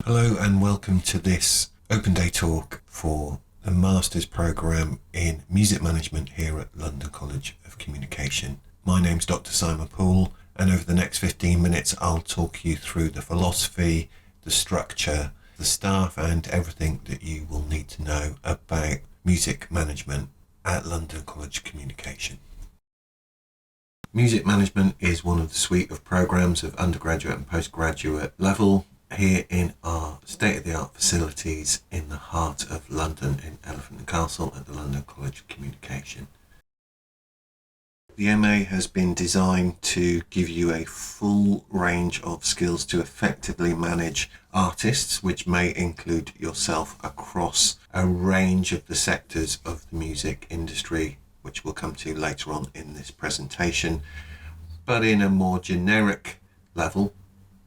Hello and welcome to this open day talk for the Master's Programme in Music Management here at London College of Communication. My name's Dr. Simon Poole, and over the next 15 minutes I'll talk you through the philosophy, the structure, the staff and everything that you will need to know about music management at London College of Communication. Music management is one of the suite of programmes of undergraduate and postgraduate level here in our state-of-the-art facilities in the heart of London in Elephant and Castle at the London College of Communication. The MA has been designed to give you a full range of skills to effectively manage artists, which may include yourself, across a range of the sectors of the music industry, which we'll come to later on in this presentation, but in a more generic level,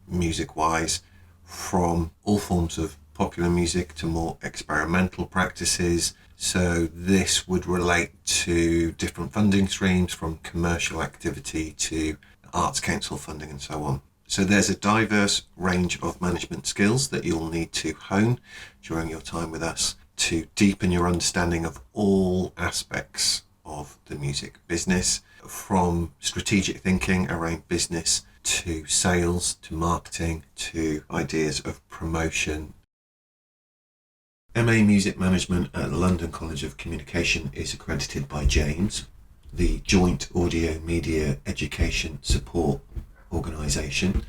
music-wise, from all forms of popular music to more experimental practices. So this would relate to different funding streams, from commercial activity to Arts Council funding and so on. So there's a diverse range of management skills that you'll need to hone during your time with us to deepen your understanding of all aspects of the music business, from strategic thinking around business to sales, to marketing, to ideas of promotion. MA Music Management at the London College of Communication is accredited by James, the Joint Audio Media Education Support Organisation,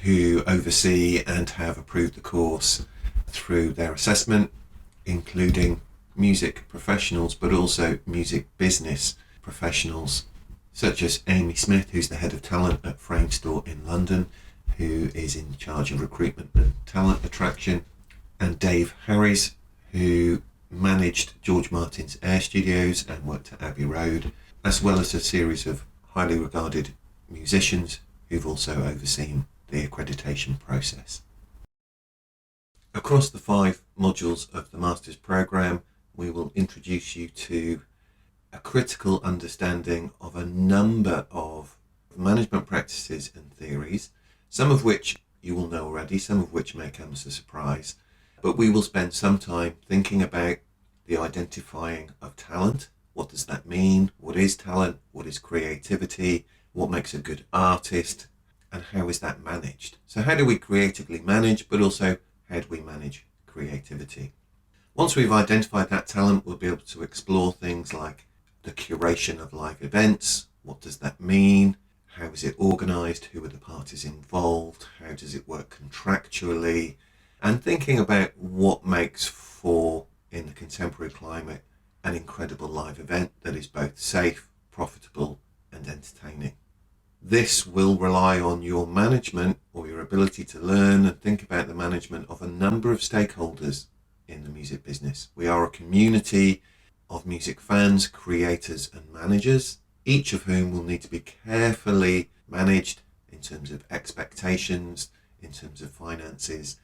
who oversee and have approved the course through their assessment, including music professionals, but also music business professionals, such as Amy Smith, who's the head of talent at Framestore in London, who is in charge of recruitment and talent attraction, and Dave Harris, who managed George Martin's Air Studios and worked at Abbey Road, as well as a series of highly regarded musicians who've also overseen the accreditation process. Across the 5 modules of the Master's Programme, we will introduce you to a critical understanding of a number of management practices and theories, some of which you will know already, some of which may come as a surprise, but we will spend some time thinking about the identifying of talent. What does that mean? What is talent? What is creativity? What makes a good artist? And how is that managed? So how do we creatively manage, but also how do we manage creativity? Once we've identified that talent, we'll be able to explore things like the curation of live events. What does that mean? How is it organised? Who are the parties involved? How does it work contractually? And thinking about what makes for, in the contemporary climate, an incredible live event that is both safe, profitable and entertaining. This will rely on your management, or your ability to learn and think about the management of a number of stakeholders in the music business. We are a community of music fans, creators and managers, each of whom will need to be carefully managed in terms of expectations, in terms of finances,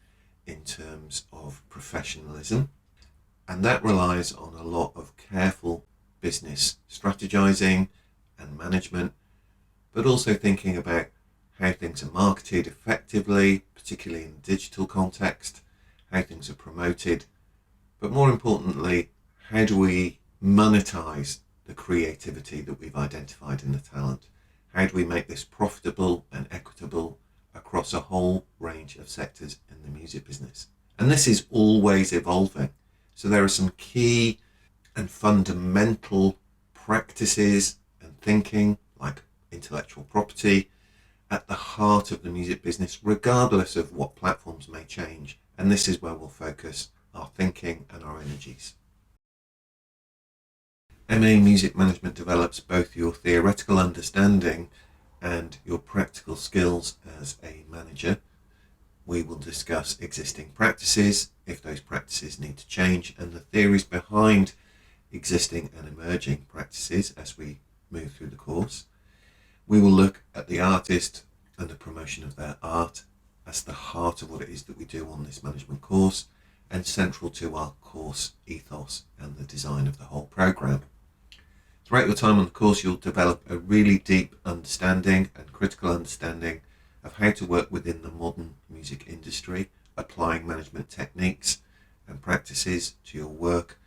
in terms of professionalism. And that relies on a lot of careful business strategizing and management, but also thinking about how things are marketed effectively, particularly in the digital context, how things are promoted, but more importantly, how do we monetize the creativity that we've identified in the talent? How do we make this profitable and equitable across a whole range of sectors in the music business? And this is always evolving. So there are some key and fundamental practices and thinking, like intellectual property, at the heart of the music business, regardless of what platforms may change. And this is where we'll focus our thinking and our energies. MA Music Management develops both your theoretical understanding and your practical skills as a manager. We will discuss existing practices, if those practices need to change, and the theories behind existing and emerging practices as we move through the course. We will look at the artist and the promotion of their art as the heart of what it is that we do on this management course, and central to our course ethos and the design of the whole programme. Throughout your time on the course, you'll develop a really deep understanding and critical understanding of how to work within the modern music industry, applying management techniques and practices to your work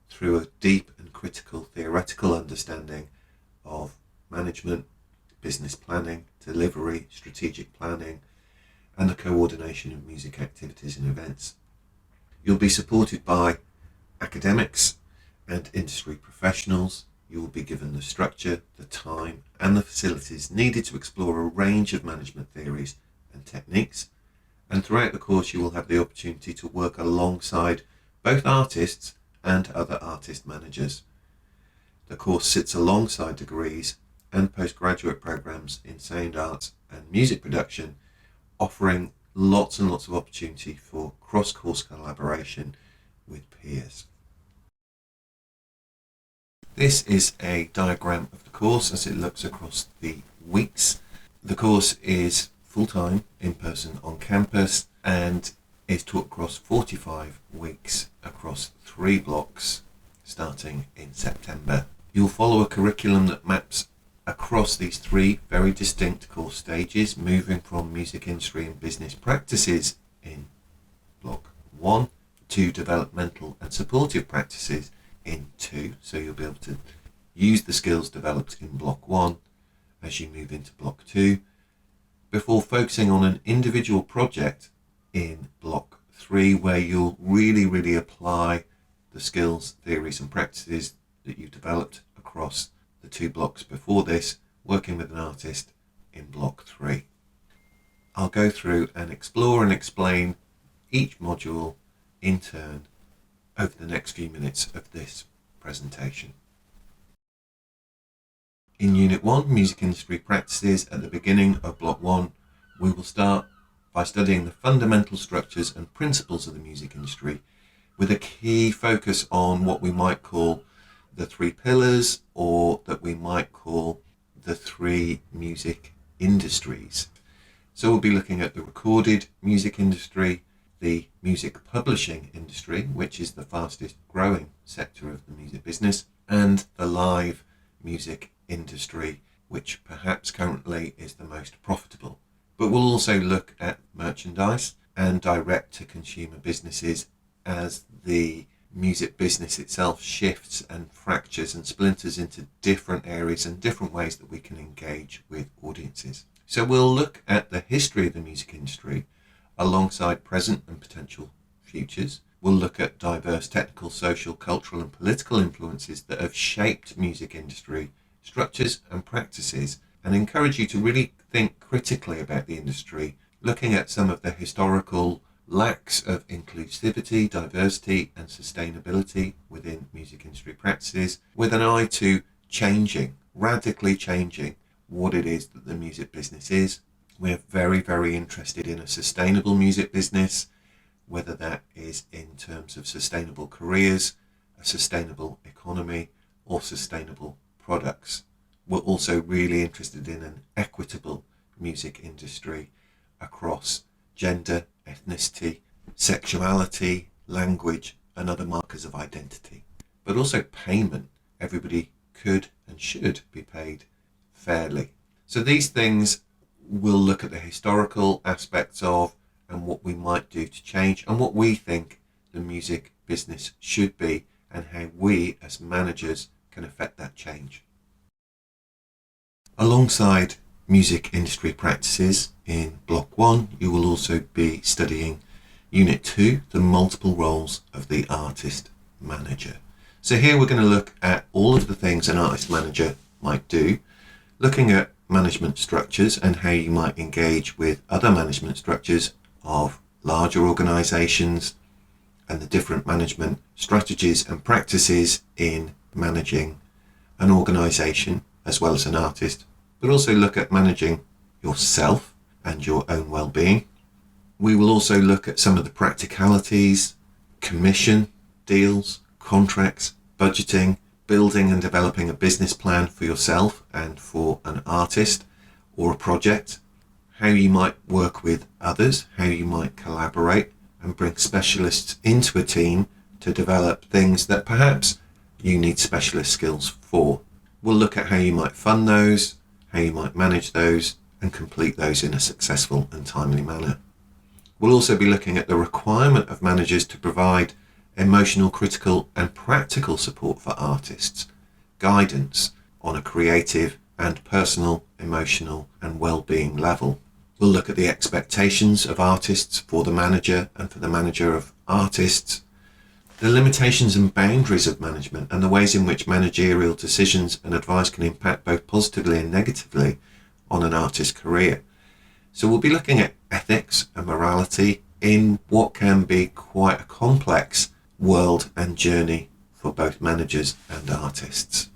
through a deep and critical theoretical understanding of management, business planning, delivery, strategic planning, and the coordination of music activities and events. You'll be supported by academics and industry professionals. You will be given the structure, the time, and the facilities needed to explore a range of management theories and techniques. And throughout the course, you will have the opportunity to work alongside both artists and other artist managers. The course sits alongside degrees and postgraduate programs in sound arts and music production, offering lots and lots of opportunity for cross-course collaboration with peers. This is a diagram of the course as it looks across the weeks. The course is full-time, in-person on campus, and is taught across 45 weeks across 3 blocks starting in September. You'll follow a curriculum that maps across these 3 very distinct course stages, moving from music industry and business practices in block 1 to developmental and supportive practices in 2. So you'll be able to use the skills developed in block 1 as you move into block 2, before focusing on an individual project in block 3, where you'll really apply the skills, theories and practices that you've developed across the 2 blocks before this, working with an artist in block 3. I'll go through and explore and explain each module in turn over the next few minutes of this presentation. In Unit 1, Music Industry Practices, at the beginning of Block 1, we will start by studying the fundamental structures and principles of the music industry, with a key focus on what we might call the 3 pillars, or that we might call the 3 music industries. So we'll be looking at the recorded music industry, the music publishing industry, which is the fastest growing sector of the music business, and the live music industry, which perhaps currently is the most profitable. But we'll also look at merchandise and direct to consumer businesses as the music business itself shifts and fractures and splinters into different areas and different ways that we can engage with audiences. So we'll look at the history of the music industry alongside present and potential futures. We'll look at diverse technical, social, cultural and political influences that have shaped music industry structures and practices, and encourage you to really think critically about the industry, looking at some of the historical lacks of inclusivity, diversity and sustainability within music industry practices, with an eye to radically changing what it is that the music business is. We're very interested in a sustainable music business, whether that is in terms of sustainable careers, a sustainable economy, or sustainable products. We're also really interested in an equitable music industry across gender, ethnicity, sexuality, language, and other markers of identity. But also payment. Everybody could and should be paid fairly. So these things we'll look at the historical aspects of, and what we might do to change, and what we think the music business should be, and how we as managers can affect that change. Alongside music industry practices in Block 1, you will also be studying Unit 2, the multiple roles of the artist manager. So here we're going to look at all of the things an artist manager might do, looking at management structures and how you might engage with other management structures of larger organisations, and the different management strategies and practices in managing an organisation as well as an artist, but also look at managing yourself and your own well-being. We will also look at some of the practicalities, commission, deals, contracts, budgeting, building and developing a business plan for yourself and for an artist or a project, how you might work with others, how you might collaborate and bring specialists into a team to develop things that perhaps you need specialist skills for. We'll look at how you might fund those, how you might manage those and complete those in a successful and timely manner. We'll also be looking at the requirement of managers to provide emotional, critical and practical support for artists, guidance on a creative and personal, emotional and well-being level. We'll look at the expectations of artists for the manager and for the manager of artists, the limitations and boundaries of management and the ways in which managerial decisions and advice can impact both positively and negatively on an artist's career. So we'll be looking at ethics and morality in what can be quite a complex world and journey for both managers and artists.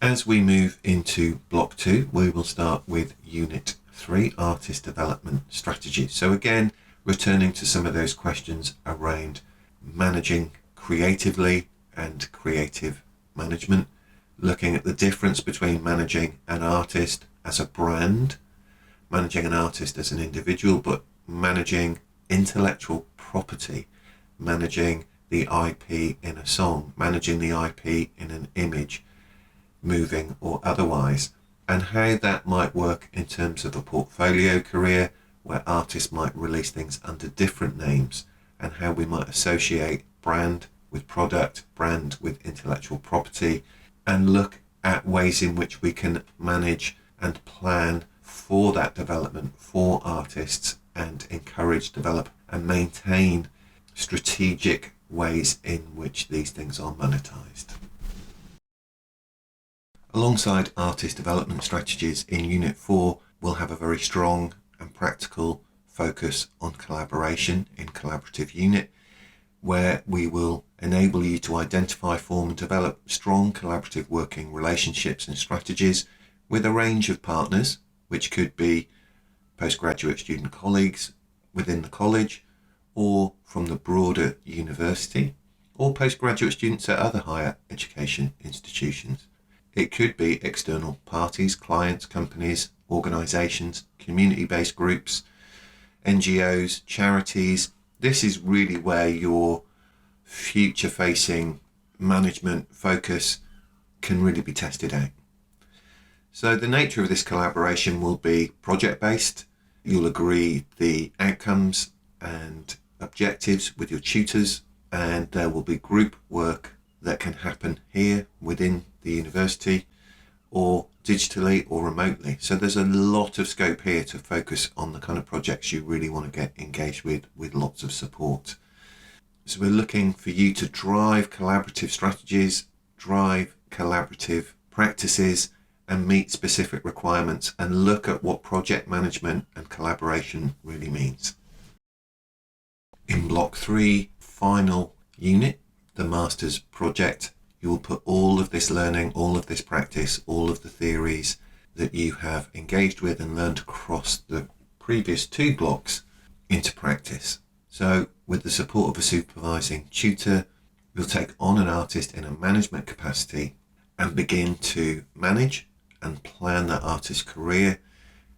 As we move into block 2, we will start with unit 3, artist development strategy. So again, returning to some of those questions around managing creatively and creative management, looking at the difference between managing an artist as a brand, managing an artist as an individual, but managing intellectual property, managing the IP in a song, managing the IP in an image, moving or otherwise, and how that might work in terms of a portfolio career where artists might release things under different names, and how we might associate brand with product, brand with intellectual property, and look at ways in which we can manage and plan for that development for artists and encourage, develop and maintain strategic ways in which these things are monetized. Alongside artist development strategies in Unit 4, we'll have a very strong and practical focus on collaboration in Collaborative Unit, where we will enable you to identify, form and develop strong collaborative working relationships and strategies with a range of partners, which could be postgraduate student colleagues within the college or from the broader university, or postgraduate students at other higher education institutions. It could be external parties, clients, companies, organisations, community-based groups, NGOs, charities. This is really where your future-facing management focus can really be tested out. So the nature of this collaboration will be project-based. You'll agree the outcomes and objectives with your tutors, and there will be group work that can happen here within the university or digitally or remotely. So there's a lot of scope here to focus on the kind of projects you really want to get engaged with lots of support. So we're looking for you to drive collaborative strategies, drive collaborative practices and meet specific requirements and look at what project management and collaboration really means. In block 3, final unit, the master's project, you will put all of this learning, all of this practice, all of the theories that you have engaged with and learned across the previous 2 blocks into practice. So with the support of a supervising tutor, you'll take on an artist in a management capacity and begin to manage and plan that artist's career.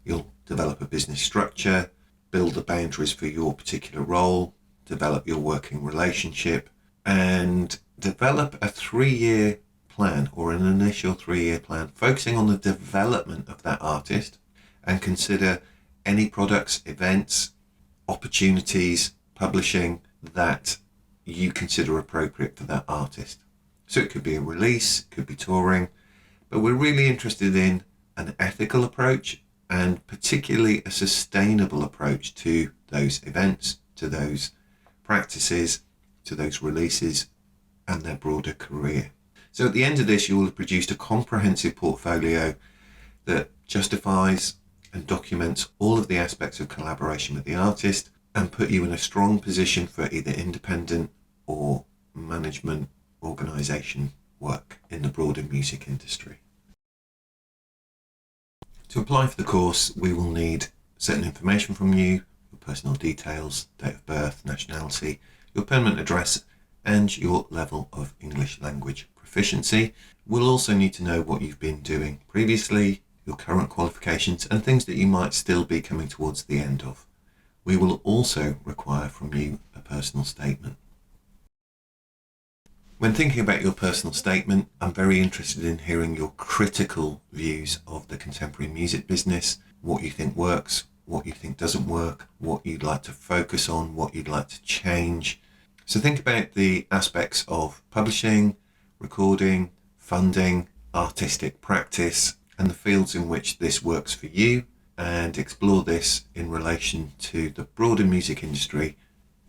You'll develop a business structure, build the boundaries for your particular role, develop your working relationship, and develop a 3-year plan or an initial 3-year plan focusing on the development of that artist, and consider any products, events, opportunities, publishing that you consider appropriate for that artist. So it could be a release, it could be touring, but we're really interested in an ethical approach and particularly a sustainable approach to those events, to those practices, to those releases and their broader career. So at the end of this, you will have produced a comprehensive portfolio that justifies and documents all of the aspects of collaboration with the artist and put you in a strong position for either independent or management organisation work in the broader music industry. To apply for the course, we will need certain information from you, your personal details, date of birth, nationality, your permanent address and your level of English language proficiency. We'll also need to know what you've been doing previously, your current qualifications and things that you might still be coming towards the end of. We will also require from you a personal statement. When thinking about your personal statement, I'm very interested in hearing your critical views of the contemporary music business, what you think works, what you think doesn't work, what you'd like to focus on, what you'd like to change. So think about the aspects of publishing, recording, funding, artistic practice, and the fields in which this works for you, and explore this in relation to the broader music industry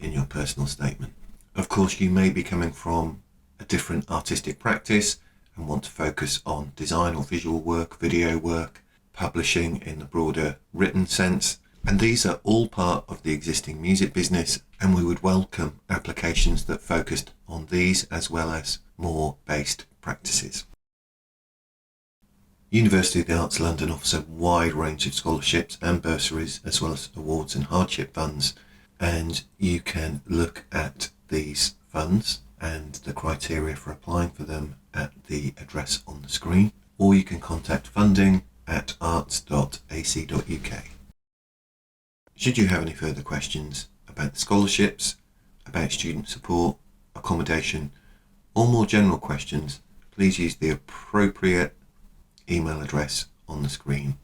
in your personal statement. Of course, you may be coming from a different artistic practice and want to focus on design or visual work, video work, publishing in the broader written sense. And these are all part of the existing music business, and we would welcome applications that focused on these as well as more based practices. University of the Arts London offers a wide range of scholarships and bursaries, as well as awards and hardship funds, and you can look at these funds and the criteria for applying for them at the address on the screen, or you can contact funding@arts.ac.uk. Should you have any further questions about the scholarships, about student support, accommodation, or more general questions, please use the appropriate email address on the screen.